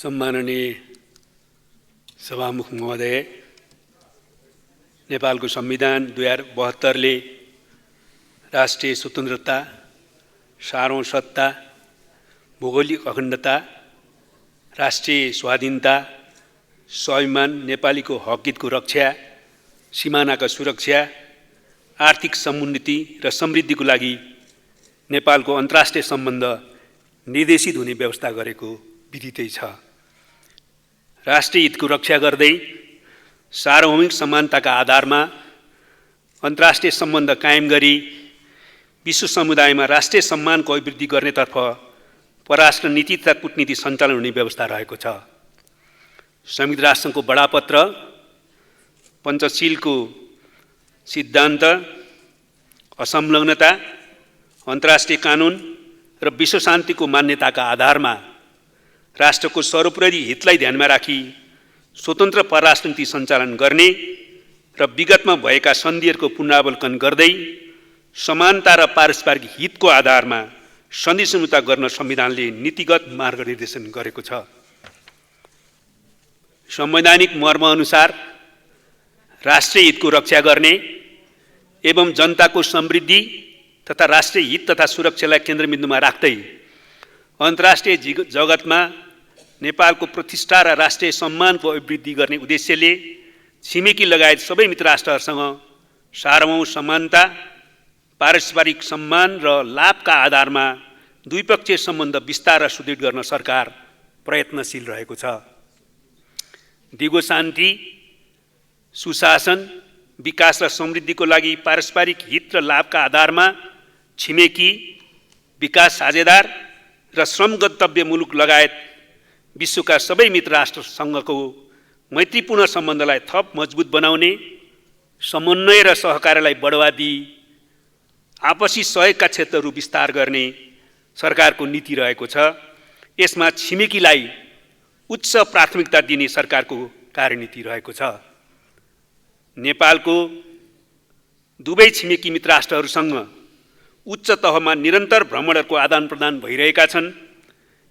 सम्माननीय सभामुख महोदय, नेपालको संविधान 2072 ले राष्ट्रिय स्वतन्त्रता, सार्वभौमसत्ता, भौगोलिक अखण्डता, राष्ट्रिय स्वाधीनता, स्वाभिमान, नेपालीको हकहितको रक्षा, सीमानाका सुरक्षा, आर्थिक समुन्नति र समृद्धिको लागि नेपालको अन्तर्राष्ट्रिय सम्बन्ध निर्देशित हुने व्यवस्था गरेको विदितै छ। राष्ट्रिय हितको रक्षा गर्दै सार्वभौमिक समानताका आधारमा अन्तर्राष्ट्रिय सम्बन्ध कायम गरी विश्व समुदायमा राष्ट्रिय सम्मानको अभिवृद्धि गर्नेतर्फ परराष्ट्र नीति तथा कूटनीति सञ्चालन हुने व्यवस्था रहेको छ। संयुक्त राष्ट्रसङ्घको बडापत्र, पञ्चशीलको सिद्धान्त, असंलग्नता, अन्तर्राष्ट्रिय कानुन र विश्व शान्तिको मान्यताका आधारमा राष्ट्रको सर्वोपरि हितलाई ध्यानमा राखी स्वतन्त्र परराष्ट्र नीति सञ्चालन गर्ने र विगतमा भएका सन्धिहरूको पुनरावलोकन गर्दै समानता र पारस्परिक हितको आधारमा सन्धि सम्झौता गर्न संविधानले नीतिगत मार्गनिर्देशन गरेको छ। संवैधानिक मर्मअनुसार राष्ट्रिय हितको रक्षा गर्ने एवं जनताको समृद्धि तथा राष्ट्रिय हित तथा सुरक्षालाई केन्द्रबिन्दुमा राख्दै अन्तर्राष्ट्रिय जगतमा नेपालको प्रतिष्ठा र राष्ट्रिय सम्मानको अभिवृद्धि गर्ने उद्देश्यले छिमेकी लगायत सबै मित्र राष्ट्रहरूसँग सार्वभौम समानता, पारस्परिक सम्मान र लाभका आधारमा द्विपक्षीय सम्बन्ध विस्तार र सुदृढ गर्न सरकार प्रयत्नशील रहेको छ। दिगो शान्ति, सुशासन, विकास र समृद्धिको लागि पारस्परिक हित र लाभका आधारमा छिमेकी, विकास साझेदार र श्रम गन्तव्य मुलुक लगायत विश्वका सबै मित्र राष्ट्रसँगको मैत्रीपूर्ण सम्बन्धलाई थप मजबुत बनाउने, समन्वय र सहकार्यलाई बढावा दिई आपसी सहयोगका क्षेत्रहरू विस्तार गर्ने सरकारको नीति रहेको छ। यसमा छिमेकीलाई उच्च प्राथमिकता दिने सरकारको कार्यनीति रहेको छ। नेपालको दुवै छिमेकी मित्र राष्ट्रहरूसँग उच्च तहमा निरन्तर भ्रमणहरूको आदान प्रदान भइरहेका छन्।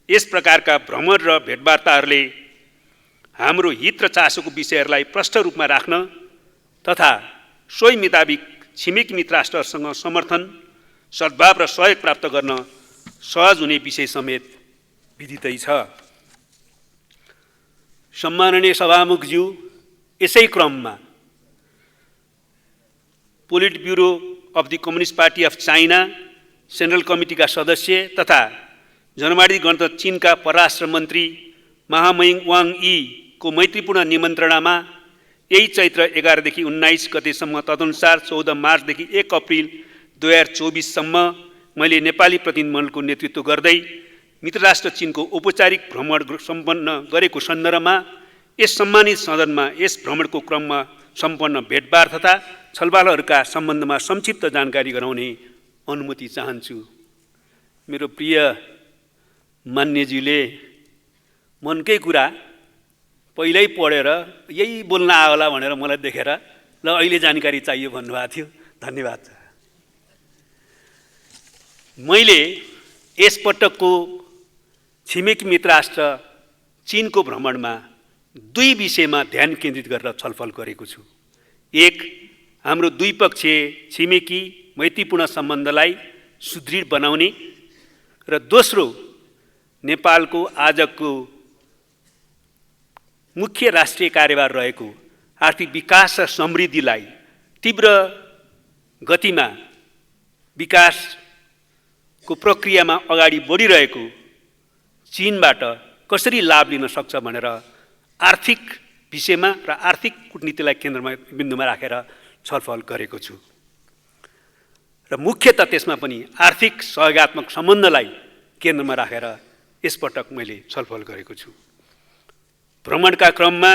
यस प्रकारका भ्रमण र भेटवार्ताहरूले हाम्रो हित र चासोको विषयहरूलाई प्रष्ट रूपमा राख्न तथा सोही मुताबिक छिमेकी मित्र राष्ट्रहरूसँग समर्थन, सद्भाव र सहयोग प्राप्त गर्न सहज हुने विषय समेत विदितै छ। सम्माननीय सभामुखज्यू, यसै क्रममा politburo of the communist party of China central कमिटीका सदस्य तथा जनवादी गणतन्त्र चीनका परराष्ट्र मन्त्री महामहिम वाङ यीको मैत्रीपूर्ण निमन्त्रणामा यही चैत्र 11 देखि 19 गतेसम्म तदनुसार 14 मार्चदेखि 1 अप्रिल 2024 सम्म मैले नेपाली प्रतिनिधिमण्डलको नेतृत्व गर्दै मित्रराष्ट्र चीनको औपचारिक भ्रमण सम्पन्न गरेको सन्दर्भमा यस सम्मानित सदनमा यस भ्रमणको क्रममा सम्पन्न भेटवार्ता तथा छलफलहरूका सम्बन्धमा संक्षिप्त जानकारी गराउने अनुमति चाहन्छु। मेरो प्रिय मान्यज्यूले मनकै कुरा पहिल्यै पढेर यही बोल्न आयो होला भनेर मलाई देखेर ल अहिले जानकारी चाहियो भन्नुभएको थियो। धन्यवाद। मैले यसपटकको छिमेकी मित्र राष्ट्र चीनको भ्रमणमा दुई विषयमा ध्यान केन्द्रित गरेर छलफल गरेको छु। एक, हाम्रो द्विपक्षीय छिमेकी मैत्रीपूर्ण सम्बन्धलाई सुदृढ बनाउने र दोस्रो, नेपालको आजको मुख्य राष्ट्रिय कार्यभार रहेको आर्थिक विकास र समृद्धिलाई तीव्र गतिमा विकासको प्रक्रियामा अगाडि बढिरहेको चीनबाट कसरी लाभ लिन सक्छ भनेर आर्थिक विषयमा र आर्थिक कूटनीतिलाई बिन्दुमा राखेर छलफल गरेको छु र मुख्यतः त्यसमा पनि आर्थिक सहयोगात्मक सम्बन्धलाई केन्द्रमा राखेर यसपटक मैले छलफल गरेको छु। भ्रमणका क्रममा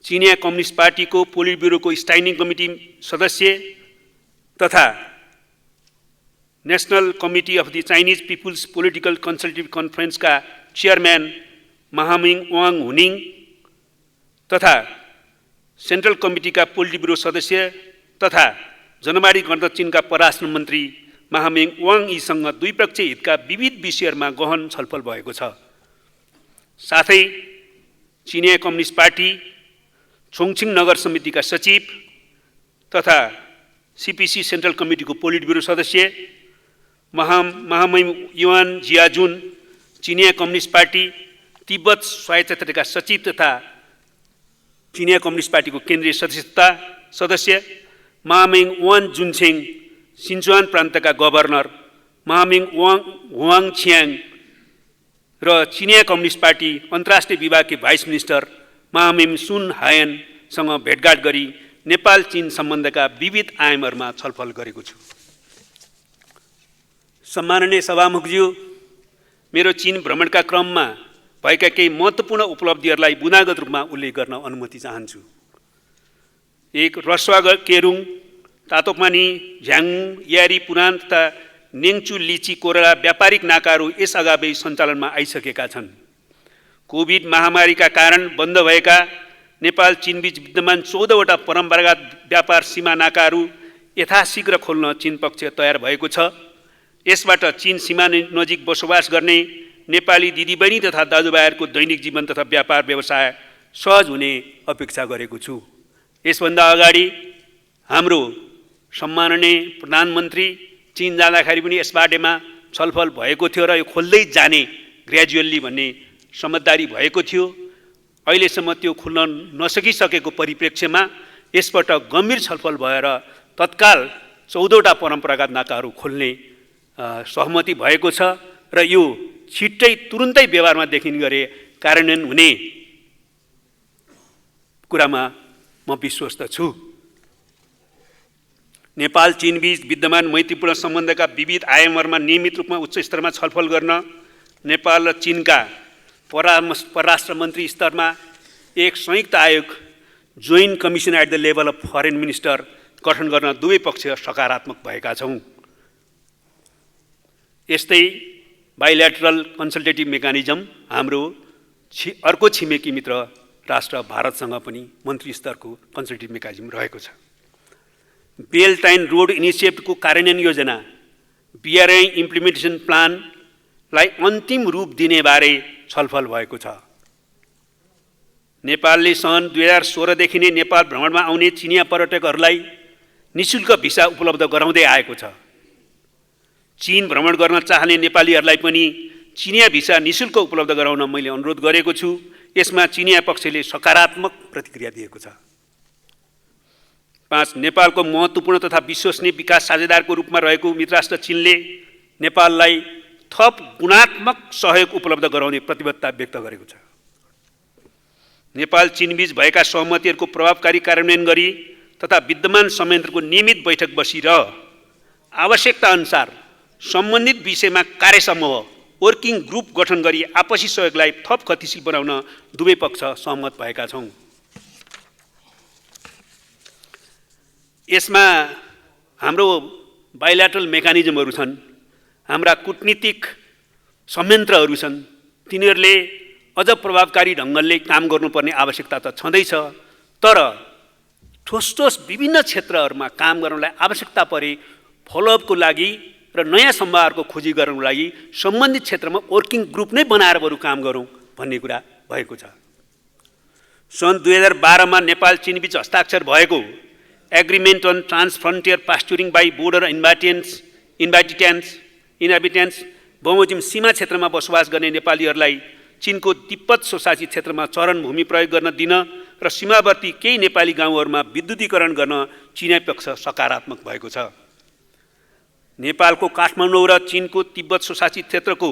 चिनिया कम्युनिस्ट पार्टीको पोलिट ब्युरोको स्ट्यान्डिङ कमिटी सदस्य तथा national committee of the Chinese people's political consultative कन्फरेन्सका चेयरम्यान महामहिम वाङ हुनिङ तथा सेन्ट्रल कमिटीका पोलिट ब्युरो सदस्य तथा जनवादी गणतन्त्र चीनका परराष्ट्र मन्त्री महामहिम वाङ यीसँग द्विपक्षीय हितका विविध विषयहरूमा गहन छलफल भएको छ। साथै चिनिया कम्युनिस्ट पार्टी छोङछिङ नगर समितिका सचिव तथा सीपीसी सेन्ट्रल कमिटीको पोलिट ब्युरो सदस्य महामहिम युआन जियाजुन चिनिया कम्युनिस्ट पार्टी तिब्बत स्वायत्तताका सचिव तथा चिनिया कम्युनिस्ट पार्टीको केन्द्रीय सदस्य महामहिम वान जुनछेङ सिन्चुआन प्रान्तका गभर्नर महामहिम हुआङ छियाङ र चिनिया कम्युनिस्ट पार्टी अन्तर्राष्ट्रिय विभागकी भाइस मिनिस्टर महामहिम सुन हायनसँग भेटघाट गरी नेपाल चीन सम्बन्धका विविध आयामहरूमा छलफल गरेको छु। सम्माननीय सभामुखज्यू, मेरो चीन भ्रमणका क्रममा भएका केही महत्त्वपूर्ण उपलब्धिहरूलाई बुनागत रूपमा उल्लेख गर्न अनुमति चाहन्छु। 1. रसुवा केरुङ, तातोपानी, झ्याङु, यारी, पुरान तथा नेङचु लिची कोरेला व्यापारिक नाकाहरू यस अगावै सञ्चालनमा आइसकेका छन्। कोभिड महामारीका कारण बन्द भएका नेपाल चीनबीच विद्यमान 14वटा परम्परागत व्यापार सीमा नाकाहरू यथाशीघ्र खोल्न चीन पक्ष तयार भएको छ। यसबाट चीन सीमा नजिक बसोबास गर्ने नेपाली दिदीबहिनी तथा दाजुभाइहरूको दैनिक जीवन तथा व्यापार व्यवसाय सहज हुने अपेक्षा गरेको छु। यसभन्दा अगाडि हाम्रो सम्माननीय प्रधानमन्त्री चीन जाँदाखेरि पनि यस बारेमा छलफल भएको थियो र यो खोल्दै जाने ग्रेजुअल्ली भन्ने समझदारी भएको थियो। अहिलेसम्म त्यो खुल्न नसकिसकेको परिप्रेक्ष्यमा यसबाट गम्भीर छलफल भएर तत्काल 14वटा परम्परागत नाकाहरू खोल्ने सहमति भएको छ र यो छिट्टै तुरुन्तै व्यवहारमा देखिने गरे कार्यान्वयन हुने कुरामा म विश्वस्त छु। नेपाल चीनबीच विद्यमान मैत्रीपूर्ण सम्बन्धका विविध आयामहरूमा नियमित रूपमा उच्च स्तरमा छलफल गर्न नेपाल र चीनका परराष्ट्र मन्त्री स्तरमा एक संयुक्त आयोग joint commission at the level of foreign minister गठन गर्न दुवै पक्ष सकारात्मक भएका छौँ। यस्तै बाइल्याटरल कन्सल्टेटिभ मेकानिजम हाम्रो अर्को छिमेकी मित्र राष्ट्र भारतसँग पनि मन्त्री स्तरको कन्सल्टेटिभ मेकानिजम रहेको छ। बेल्ट एन्ड रोड इनिसिएटिभको कार्यान्वयन योजना BRI इम्प्लिमेन्टेसन प्लानलाई अन्तिम रूप दिने बारे छलफल भएको छ। नेपालले सन् 2016 देखि नै नेपाल भ्रमणमा आउने चिनिया पर्यटकहरूलाई निःशुल्क भिसा उपलब्ध गराउँदै आएको छ। चीन भ्रमण गर्न चाहने नेपालीहरूलाई पनि चिनिया भिसा निःशुल्क उपलब्ध गराउन मैले अनुरोध गरेको छु। यसमा चिनिया पक्षले सकारात्मक प्रतिक्रिया दिएको छ। 5. नेपालको महत्त्वपूर्ण तथा विश्वसनीय विकास साझेदारको रूपमा रहेको मित्रराष्ट्र चीनले नेपाललाई थप गुणात्मक सहयोग उपलब्ध गराउने प्रतिबद्धता व्यक्त गरेको छ। नेपाल चीनबीच भएका सहमतिहरूको प्रभावकारी कार्यान्वयन गरी तथा विद्यमान संयन्त्रको नियमित बैठक बसेर आवश्यकता अनुसार सम्बन्धित विषयमा कार्यसमूह वर्किङ ग्रुप गठन गरी आपसी सहयोगलाई थप गतिशील बनाउन दुवै पक्ष सहमत भएका छौँ। यसमा हाम्रो बाइल्याटरल मेकानिजमहरू छन्, हाम्रा कूटनीतिक संयन्त्रहरू छन्, तिनीहरूले अझ प्रभावकारी ढङ्गले काम गर्नुपर्ने आवश्यकता त छँदैछ। तर ठोस विभिन्न क्षेत्रहरूमा काम गर्नलाई आवश्यकता परे फलोअपको लागि र नयाँ सम्भावनाहरूको खोजी गर्नको लागि सम्बन्धित क्षेत्रमा वर्किङ ग्रुप नै बनाएर बरु काम गरौँ भन्ने कुरा भएको छ। सन् 2012 नेपाल चीनबीच हस्ताक्षर भएको एग्रिमेन्ट अन ट्रान्सफ्रन्टियर पास्चुरिङ बाई बोर्डर इन्हाबिटेन्ट्स बमोजिम सीमा क्षेत्रमा बसोबास गर्ने नेपालीहरूलाई चीनको तिब्बत सोसाइटी क्षेत्रमा चरण भूमि प्रयोग गर्न दिन र सीमावर्ती केही नेपाली गाउँहरूमा विद्युतीकरण गर्न चीनी पक्ष सकारात्मक भएको छ। नेपालको काठमाडौँ र चीनको तिब्बत सोसाइटी क्षेत्रको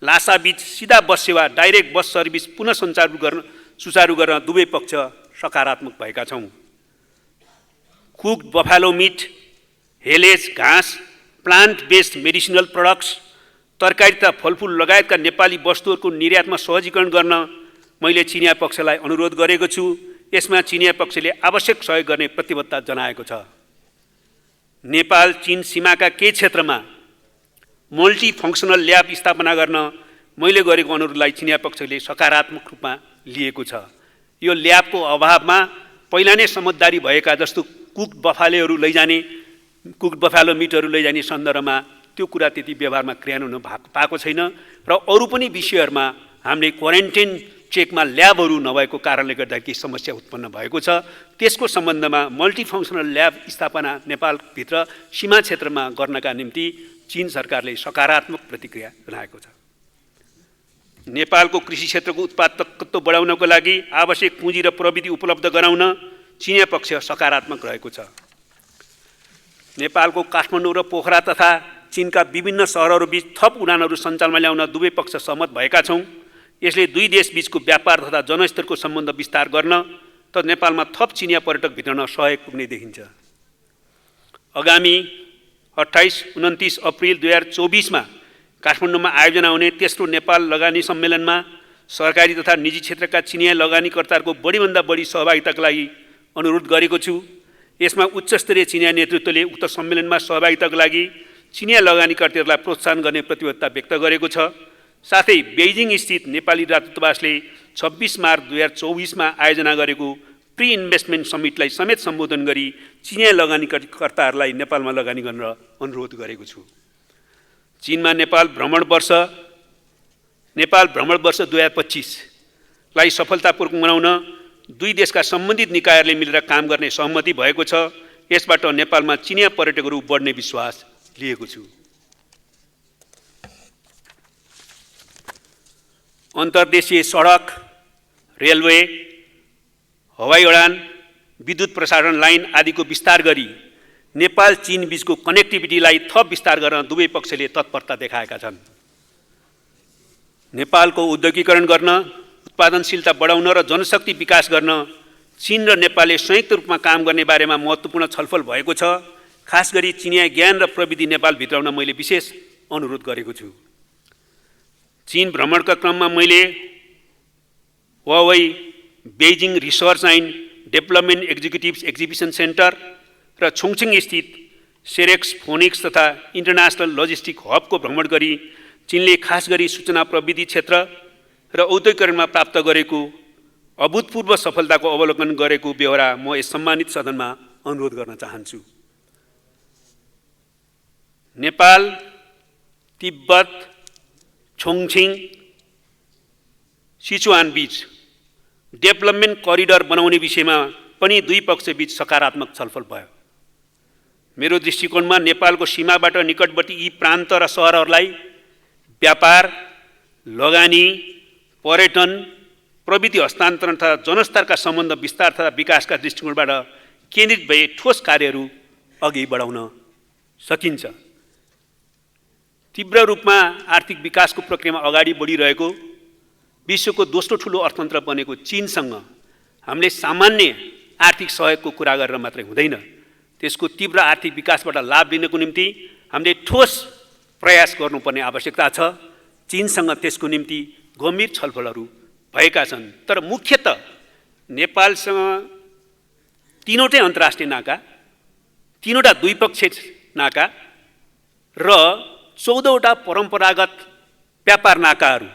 लासाबीच सिधा बस सेवा डाइरेक्ट बस सर्भिस पुनः सुचारू गर्न दुवै पक्ष सकारात्मक भएका छौँ। कुक्ड बफालो मिट, हेलेज, घाँस, प्लान्ट बेस्ड मेडिसिनल प्रडक्ट्स, तरकारी तथा फलफुल लगायतका नेपाली वस्तुहरूको निर्यातमा सहजीकरण गर्न मैले चिनिया पक्षलाई अनुरोध गरेको छु। यसमा चिनिया पक्षले आवश्यक सहयोग गर्ने प्रतिबद्धता जनाएको छ। नेपाल चीन सीमाका केही क्षेत्रमा मल्टी फङ्सनल ल्याब स्थापना गर्न मैले गरेको अनुरोधलाई चिनिया पक्षले सकारात्मक रूपमा लिएको छ। यो ल्याबको अभावमा पहिला नै समझदारी भएका जस्तो कुक्ड बफालो मिटहरू लैजाने सन्दर्भमा त्यो कुरा त्यति व्यवहारमा क्रियान्वयन पाएको छैन र अरू पनि विषयहरूमा हामीले क्वारेन्टाइन चेकमा ल्याबहरू नभएको कारणले गर्दा केही समस्या उत्पन्न भएको छ। त्यसको सम्बन्धमा मल्टिफङ्सनल ल्याब स्थापना नेपालभित्र सीमा क्षेत्रमा गर्नका निम्ति चीन सरकारले सकारात्मक प्रतिक्रिया जनाएको छ। नेपालको कृषि क्षेत्रको उत्पादकत्व बढाउनको लागि आवश्यक पुँजी र प्रविधि उपलब्ध गराउन चीनिया पक्ष सकारात्मक रहेको छ। नेपालको काठमाडौँ र पोखरा तथा चीनका विभिन्न सहरहरूबीच थप उडानहरू सञ्चालनमा ल्याउन दुवै पक्ष सहमत भएका छौँ। यसले दुई देशबीचको व्यापार तथा जनस्तरको सम्बन्ध विस्तार गर्न त नेपालमा थप चिनिया पर्यटक भित्रन सहयोग पुग्ने देखिन्छ। आगामी 28-29 अप्रिल 2024 मा काठमाडौँमा आयोजना हुने तेस्रो नेपाल लगानी सम्मेलनमा सरकारी तथा निजी क्षेत्रका चिनिया लगानीकर्ताहरूको बढीभन्दा बढी सहभागिताका लागि अनुरोध गरेको छु। यसमा उच्चस्तरीय चिनिया नेतृत्वले उक्त सम्मेलनमा सहभागिताका लागि चिनिया लगानीकर्ताहरूलाई प्रोत्साहन गर्ने प्रतिबद्धता व्यक्त गरेको छ। साथै बेइजिङ स्थित नेपाली राजदूतावासले 26 मार्च 2024 मा आयोजना गरेको प्री इन्भेस्टमेन्ट समिटलाई समेत सम्बोधन गरी चिनिया लगानीकर्ताहरूलाई नेपालमा लगानी गर्न अनुरोध गरेको छु। चीनमा नेपाल भ्रमण वर्ष 2025 लाई सफलतापूर्वक मनाउन दुई देशका सम्बन्धित निकायहरूले मिलेर काम गर्ने सहमति भएको छ। यसबाट नेपालमा चिनिया पर्यटकहरू बढ्ने विश्वास लिएको छु। अन्तर्देशीय सडक, रेलवे, हवाई उडान, विद्युत प्रसारण लाइन आदिको विस्तार गरी नेपाल चीन बीचको कनेक्टिभिटीलाई थप विस्तार गर्न दुवै पक्षले तत्परता देखाएका छन्। नेपालको उद्योगीकरण गर्न, उत्पादनशीलता बढाउन र जनशक्ति विकास गर्न चीन र नेपालले संयुक्त रूपमा काम गर्ने बारेमा महत्त्वपूर्ण छलफल भएको छ। खास गरी चिनिया ज्ञान र प्रविधि नेपाल भित्राउन मैले विशेष अनुरोध गरेको छु। चीन भ्रमणका क्रममा मैले Huawei Beijing research and development executives exhibition centre र छोङछिङ स्थित सेरेक्स फोनिक्स तथा इन्टरनेसनल लजिस्टिक हबको भ्रमण गरी चीनले खास गरी सूचना प्रविधि क्षेत्र र औद्योगिकरणमा प्राप्त गरेको अभूतपूर्व सफलताको अवलोकन गरेको बेहोरा म यस सम्मानित सदनमा अनुरोध गर्न चाहन्छु। नेपाल, तिब्बत, छोङछिङ, सिचुआन बीच डेभलपमेन्ट करिडर बनाउने विषयमा पनि दुई पक्षबीच सकारात्मक छलफल भयो। मेरो दृष्टिकोणमा नेपालको सीमाबाट निकटवर्ती यी प्रान्त र सहरहरूलाई व्यापार, लगानी, पर्यटन, प्रविधि हस्तान्तरण तथा जनस्तरका सम्बन्ध विस्तार तथा विकासका दृष्टिकोणबाट केन्द्रित भए ठोस कार्यहरू अघि बढाउन सकिन्छ। तीव्र रूपमा आर्थिक विकासको प्रक्रियामा अगाडि बढिरहेको विश्वको दोस्रो ठुलो अर्थतन्त्र बनेको चीनसँग हामीले सामान्य आर्थिक सहयोगको कुरा गरेर मात्रै हुँदैन। त्यसको तीव्र आर्थिक विकासबाट लाभ लिनको निम्ति हामीले ठोस प्रयास गर्नुपर्ने आवश्यकता छ। चीनसँग त्यसको निम्ति गम्भीर छलफलहरू भएका छन्। तर मुख्यतः नेपालसँग तीनवटै अन्तर्राष्ट्रिय नाका, तीनवटा द्विपक्षीय नाका र 14वटा परम्परागत व्यापार नाकाहरू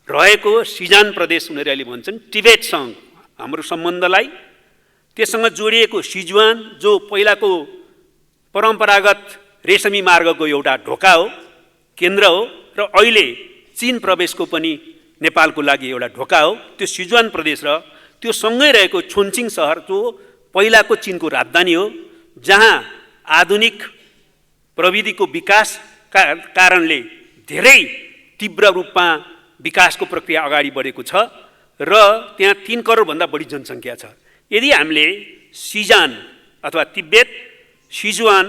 रहेको सिजान प्रदेश उनीहरूले अहिले भन्छन् टिबेटसँग हाम्रो सम्बन्धलाई, त्यससँग जोडिएको सिजुआन जो पहिलाको परम्परागत रेशमी मार्गको एउटा ढोका हो, केन्द्र हो र अहिले चीन प्रवेशको पनि नेपालको लागि एउटा ढोका हो, त्यो सिजुआन प्रदेश र त्यो सँगै रहेको छोङछिङ सहर जो पहिलाको चीनको राजधानी हो, जहाँ आधुनिक प्रविधिको विकासका कारणले धेरै तीव्र रूपमा विकासको प्रक्रिया अगाडि बढेको छ र त्यहाँ 3 करोडभन्दा बढी जनसङ्ख्या छ। यदि हामीले सिजान अथवा तिब्बत, सिजुआन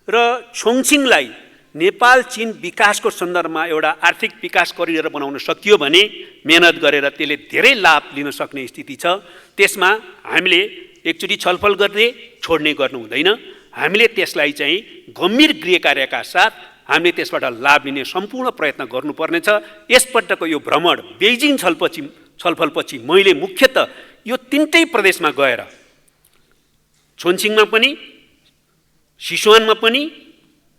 र छोङछिङलाई नेपाल चीन विकासको सन्दर्भमा एउटा आर्थिक विकास करिडर बनाउन सकियो भने मेहनत गरेर त्यसले धेरै लाभ लिन सक्ने स्थिति छ। त्यसमा हामीले एकचोटि छलफल गर्दै छोड्ने गर्नु हुँदैन। हामीले त्यसलाई चाहिँ गम्भीर गृह कार्यका साथ हामीले त्यसबाट लाभ लिने सम्पूर्ण प्रयत्न गर्नुपर्नेछ। यसपटकको यो भ्रमण बेइजिङ छलफलपछि मैले मुख्यतः यो तीनटै प्रदेशमा गएर छोङछिङमा पनि, सिचुआनमा पनि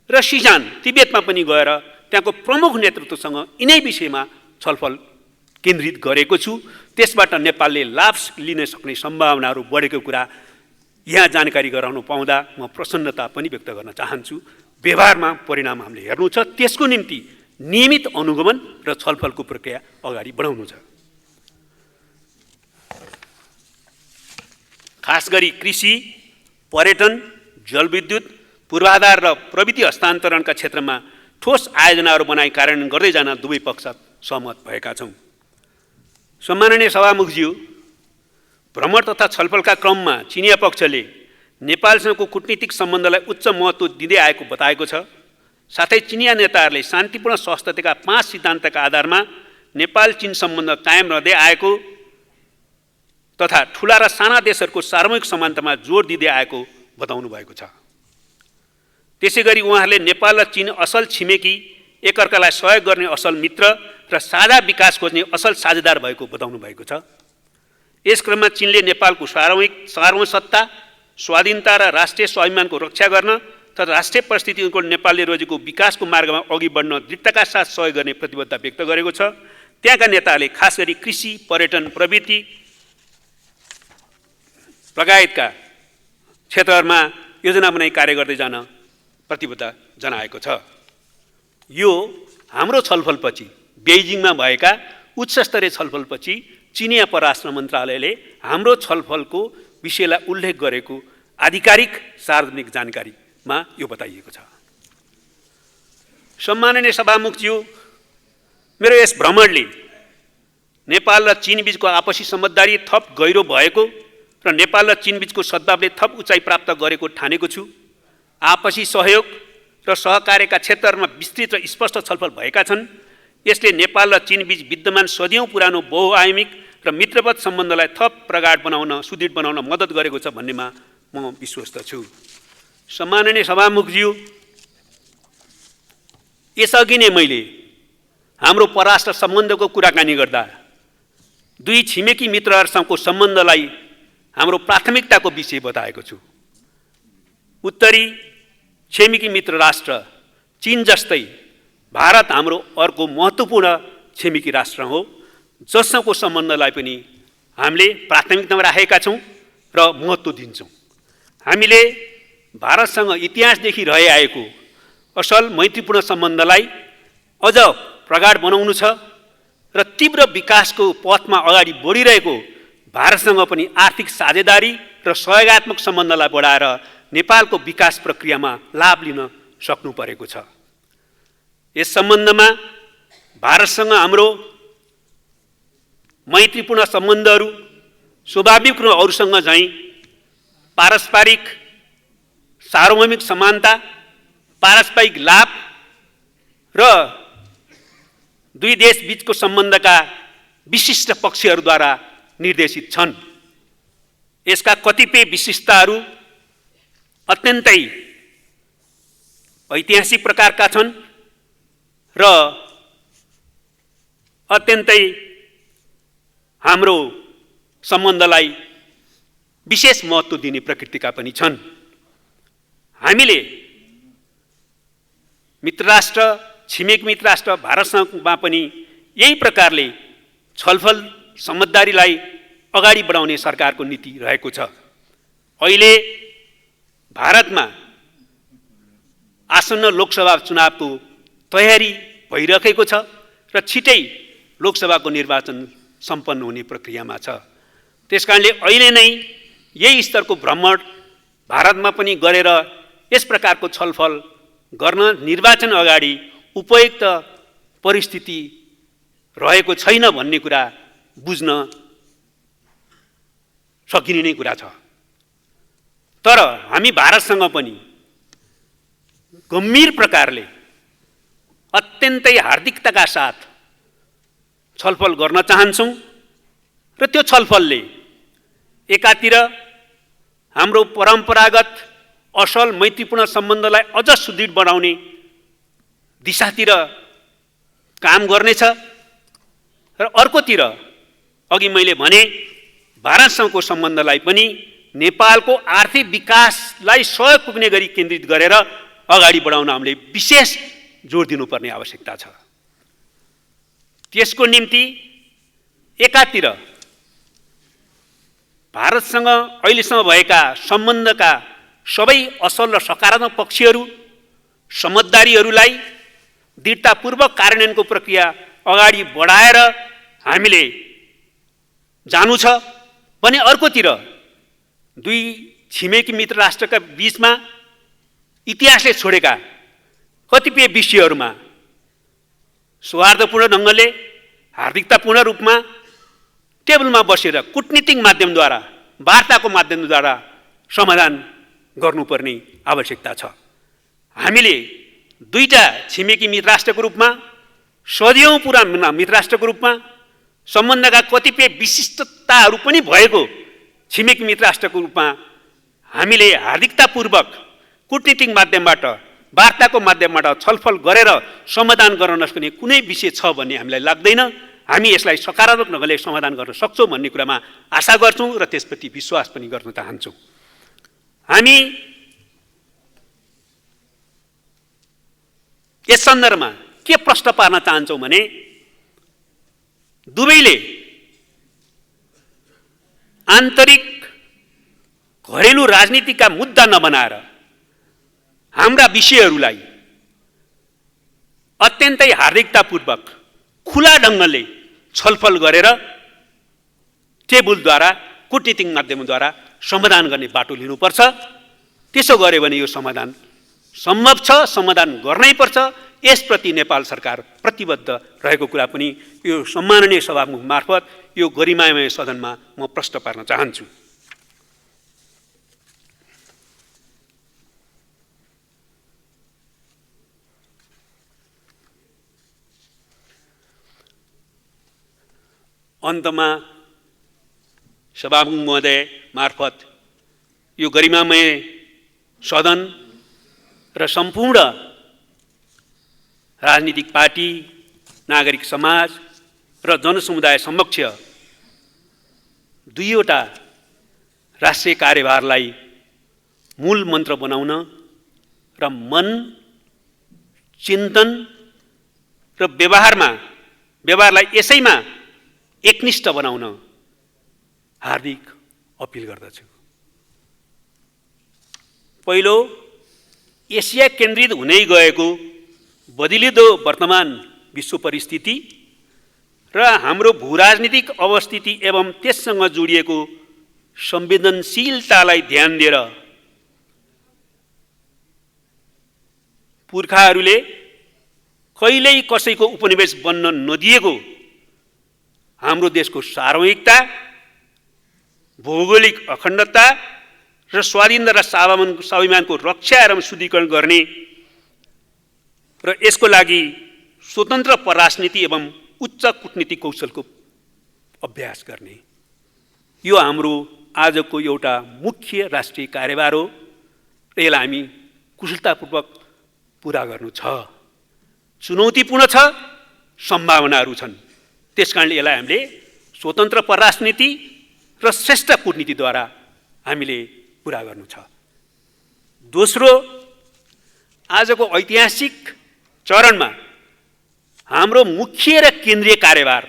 र सिजान तिब्बतमा पनि गएर त्यहाँको प्रमुख नेतृत्वसँग यिनै विषयमा छलफल केन्द्रित गरेको छु। त्यसबाट नेपालले लाभ लिन सक्ने सम्भावनाहरू बढेको कुरा यहाँ जानकारी गराउनु पाउँदा म प्रसन्नता पनि व्यक्त गर्न चाहन्छु। व्यवहारमा परिणाम हामीले हेर्नु छ। त्यसको निम्ति नियमित अनुगमन र छलफलको प्रक्रिया अगाडि बढाउनु छ। खास गरी कृषि, पर्यटन, जलविद्युत, पूर्वाधार र प्रविधि हस्तान्तरणका क्षेत्रमा ठोस आयोजनाहरू बनाई कार्यान्वयन गर्दै जान दुवै पक्ष सहमत भएका छौँ। सम्माननीय सभामुखज्यू, भ्रमण तथा छलफलका क्रममा चिनिया पक्षले नेपालसँगको कूटनीतिक सम्बन्धलाई उच्च महत्त्व दिँदै आएको बताएको छ। साथै चिनिया नेताहरूले शान्तिपूर्ण सहस्थितिका 5 सिद्धान्तका आधारमा नेपाल चीन सम्बन्ध कायम रहँदै आएको तथा ठुला र साना देशहरूको सार्वभौमिक समानतामा जोड दिँदै आएको बताउनु भएको छ। त्यसैगरी उहाँहरूले नेपाल र चीन असल छिमेकी, एकअर्कालाई सहयोग गर्ने असल मित्र र साझा विकास खोज्ने असल साझेदार भएको बताउनु भएको छ। यस क्रममा चीनले नेपालको सार्वभौमसत्ता, स्वाधीनता र राष्ट्रिय स्वाभिमानको रक्षा गर्न तथा राष्ट्रिय परिस्थितिको नेपालले रोजेको विकासको मार्गमा अघि बढ्न दृढताका साथ सहयोग गर्ने प्रतिबद्धता व्यक्त गरेको छ। त्यहाँका नेताहरूले खास गरी कृषि, पर्यटन, प्रविधि लगायतका क्षेत्रहरूमा योजना बनाई कार्य गर्दै जान प्रतिबद्धता जनाएको छ। यो हाम्रो छलफलपछि, बेइजिङमा भएका उच्चस्तरीय छलफलपछि चिनिया परराष्ट्र मन्त्रालयले हाम्रो छलफलको विषयलाई उल्लेख गरेको आधिकारिक सार्वजनिक जानकारीमा यो बताइएको छ। सम्माननीय सभामुखज्यू, मेरो यस भ्रमणले नेपाल र चीन बीचको आपसी समझदारी थप गहिरो भएको र नेपाल र चीन बीचको सद्भावले थप उचाइ प्राप्त गरेको ठानेको छु। आपसी सहयोग र सहकार्यका क्षेत्रहरूमा विस्तृत र स्पष्ट छलफल भएका छन्। यसले नेपाल र चीन बीच विद्यमान सदियौं पुरानो बहुआयामिक र मित्रवत सम्बन्धलाई थप प्रगाढ बनाउन, सुदृढ बनाउन मद्दत गरेको छ भन्नेमा म विश्वस्त छु। सम्माननीय सभामुखज्यू, यसअघि नै मैले हाम्रो परराष्ट्र सम्बन्धको कुराकानी गर्दा दुई छिमेकी मित्रहरूसँगको सम्बन्धलाई हाम्रो प्राथमिकताको विषय बताएको छु। उत्तरी छिमेकी मित्र राष्ट्र चीन जस्तै भारत हाम्रो अर्को महत्त्वपूर्ण छिमेकी राष्ट्र हो, जसँगको सम्बन्धलाई पनि हामीले प्राथमिकतामा राखेका छौँ र महत्त्व दिन्छौँ। हामीले भारतसँग इतिहासदेखि रहिआएको असल मैत्रीपूर्ण सम्बन्धलाई अझ प्रगाढ बनाउनु छ र तीव्र विकासको पथमा अगाडि बढिरहेको भारतसँग पनि आर्थिक साझेदारी र सहयोगात्मक सम्बन्धलाई बढाएर नेपालको विकास प्रक्रियामा लाभ लिन सक्नु परेको छ। यस सम्बन्धमा भारतसँग हाम्रो मैत्रीपूर्ण सम्बन्धहरू स्वाभाविक रूपमा अरूसँग झैँ पारस्परिक सार्वभौमिक समानता, पारस्परिक लाभ र दुई देश बीचको सम्बन्धका विशिष्ट पक्षहरूद्वारा निर्देशित छन्। यसका कतिपय विशिष्टताहरू अत्यन्तै ऐतिहासिक प्रकारका छन् र अत्यन्तै हाम्रो सम्बन्धलाई विशेष महत्त्व दिने प्रकृतिका पनि छन्। हामीले मित्रराष्ट्र, छिमेकी मित्रराष्ट्र भारतसँगमा पनि यही प्रकारले छलफल समझदारीलाई अगाडि बढाउने सरकारको नीति रहेको छ। अहिले भारतमा आसन्न लोकसभा चुनावको तयारी भइरहेको छ र छिटै लोकसभाको निर्वाचन सम्पन्न हुने प्रक्रियामा छ। त्यसकारणले अहिले नै यही स्तरको भ्रमण भारतमा पनि गरेर यस प्रकारको छलफल गर्न निर्वाचन अगाडि उपयुक्त परिस्थिति रहेको छैन भन्ने कुरा बुझ्न सकिने नै कुरा छ। तर हामी भारतसँग पनि गम्भीर प्रकारले अत्यन्तै हार्दिकताका साथ छलफल गर्न चाहन्छौँ र त्यो छलफलले एकातिर हाम्रो परम्परागत असल मैत्रीपूर्ण सम्बन्धलाई अझ सुदृढ बनाउने दिशातिर काम गर्नेछ र अर्कोतिर अघि मैले भने भारतसँगको सम्बन्धलाई पनि नेपालको आर्थिक विकासलाई सहयोग पुग्ने गरी केन्द्रित गरेर अगाडि बढाउन हामीले विशेष जोड दिनुपर्ने आवश्यकता छ। त्यसको निम्ति एकातिर भारतसँग अहिलेसम्म भएका सम्बन्धका सबै असल र सकारात्मक पक्षहरू, समझदारीहरूलाई दृढतापूर्वक कार्यान्वयनको प्रक्रिया अगाडि बढाएर हामीले जानु छ भने अर्कोतिर दुई छिमेकी मित्र राष्ट्रका बीचमा इतिहासले छोडेका कतिपय विषयहरूमा सौहार्दपूर्ण ढङ्गले हार्दिकतापूर्ण रूपमा टेबलमा बसेर कूटनीतिक माध्यमद्वारा वार्ताको माध्यमद्वारा समाधान गर्नुपर्ने आवश्यकता छ। हामीले दुईटा छिमेकी मित्र राष्ट्रको रूपमा सदियौं पुराना मित्र राष्ट्रको रूपमा सम्बन्धका कतिपय विशिष्टताहरू पनि भएको छिमेकी मित्र राष्ट्रको रूपमा हामीले हार्दिकतापूर्वक कूटनीतिक माध्यमबाट वार्ताको माध्यमबाट छलफल गरेर समाधान गर्न नसक्ने कुनै विषय छ भन्ने हामीलाई लाग्दैन। हामी यसलाई सकारात्मक ढङ्गले समाधान गर्न सक्छौँ भन्ने कुरामा आशा गर्छौँ र त्यसप्रति विश्वास पनि गर्न चाहन्छौँ। हामी यस सन्दर्भमा के प्रश्न पार्न चाहन्छौँ भने दुवैले आन्तरिक घरेलु राजनीतिका मुद्दा नबनाएर हाम्रा विषयहरूलाई अत्यन्तै हार्दिकतापूर्वक खुला ढङ्गले छलफल गरेर टेबलद्वारा कूटनीतिक माध्यमद्वारा समाधान गर्ने बाटो लिनुपर्छ। त्यसो गर्यो भने यो समाधान सम्भव छ, समाधान गर्नै पर्छ। यसप्रति नेपाल सरकार प्रतिबद्ध रहेको कुरा पनि यो सम्माननीय सभामुख मार्फत यो गरिमामय सदनमा म प्रश्न पार्न चाहन्छु। अन्तमा सभामुख महोदय मार्फत यो गरिमामय सदन र सम्पूर्ण राजनीतिक पार्टी, नागरिक समाज र जनसमुदाय समक्ष दुईवटा राष्ट्रिय कार्यभारलाई मूल मन्त्र बनाउन र मन, चिन्तन र व्यवहारलाई यसैमा एकनिष्ठ बनाउन हार्दिक अपिल गर्दछु। पहिलो, एसिया केन्द्रित हुँदै गएको बदलिँदो वर्तमान विश्व परिस्थिति र हाम्रो भूराजनीतिक अवस्थिति एवं त्यससँग जोडिएको संवेदनशीलतालाई ध्यान दिएर पुर्खाहरूले कहिल्यै कसैको उपनिवेश बन्न नदिएको हाम्रो देशको सार्वभौमिकता, भौगोलिक अखण्डता र स्वाधीनता र स्वाभिमानको रक्षा एवं शुद्धिकरण गर्ने र यसको लागि स्वतन्त्र परराजनीति एवं उच्च कूटनीतिक कौशलको अभ्यास गर्ने, यो हाम्रो आजको एउटा मुख्य राष्ट्रिय कार्यभार हो र यसलाई हामी कुशलतापूर्वक पुरा गर्नु छ। चुनौतीपूर्ण छ, सम्भावनाहरू छन्। त्यसकारणले यसलाई हामीले स्वतन्त्र परराजनीति र श्रेष्ठ कूटनीतिद्वारा हामीले पुरा गर्नु छ। दोस्रो, आजको ऐतिहासिक चरणमा हाम्रो मुख्य र केन्द्रीय कार्यभार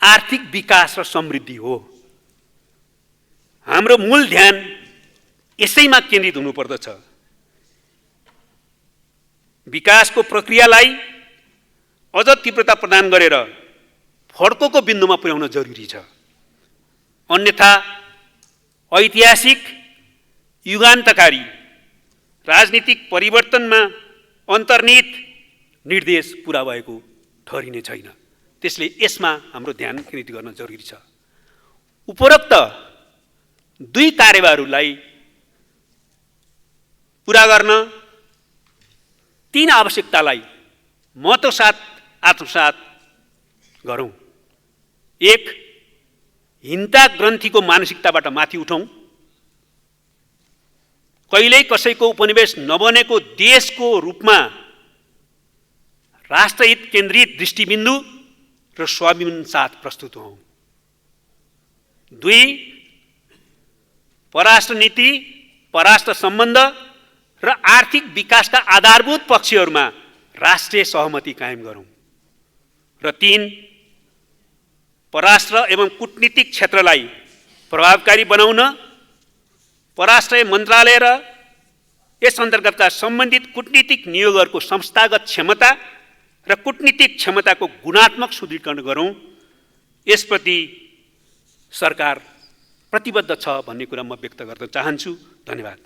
आर्थिक विकास र समृद्धि हो। हाम्रो मूल ध्यान यसैमा केन्द्रित हुनुपर्दछ। विकासको प्रक्रियालाई अझ तीव्रता प्रदान गरेर फड्कोको बिन्दुमा पुर्याउन जरुरी छ। अन्यथा ऐतिहासिक युगान्तकारी राजनीतिक परिवर्तनमा अन्तर्निहित निर्देश पुरा भएको ठहरिने छैन। त्यसले यसमा हाम्रो ध्यान केन्द्रित गर्न जरुरी छ। उपरोक्त दुई कार्यभारहरूलाई पुरा गर्न तीन आवश्यकतालाई महत्त्वसाथ आत्मसात गरौँ। एक, हिंसा ग्रन्थीको मानसिकताबाट माथि उठौँ। कहिल्यै कसैको उपनिवेश नबनेको देशको रूपमा राष्ट्रहित केन्द्रित दृष्टिबिन्दु र स्वाभिमान साथ प्रस्तुत हौँ। दुई, परराष्ट्र नीति, परराष्ट्र सम्बन्ध र आर्थिक विकासका आधारभूत पक्षहरूमा राष्ट्रिय सहमति कायम गरौँ। र तीन, परराष्ट्र एवं कूटनीतिक क्षेत्रलाई प्रभावकारी बनाउन परराष्ट्र मन्त्रालय र यस अन्तर्गतका सम्बन्धित कूटनीतिक नियोगहरूको संस्थागत क्षमता र कूटनीतिक क्षमताको गुणात्मक सुदृढीकरण गरौँ, यसप्रति सरकार प्रतिबद्ध छ भन्ने कुरा म व्यक्त गर्न चाहन्छु। धन्यवाद।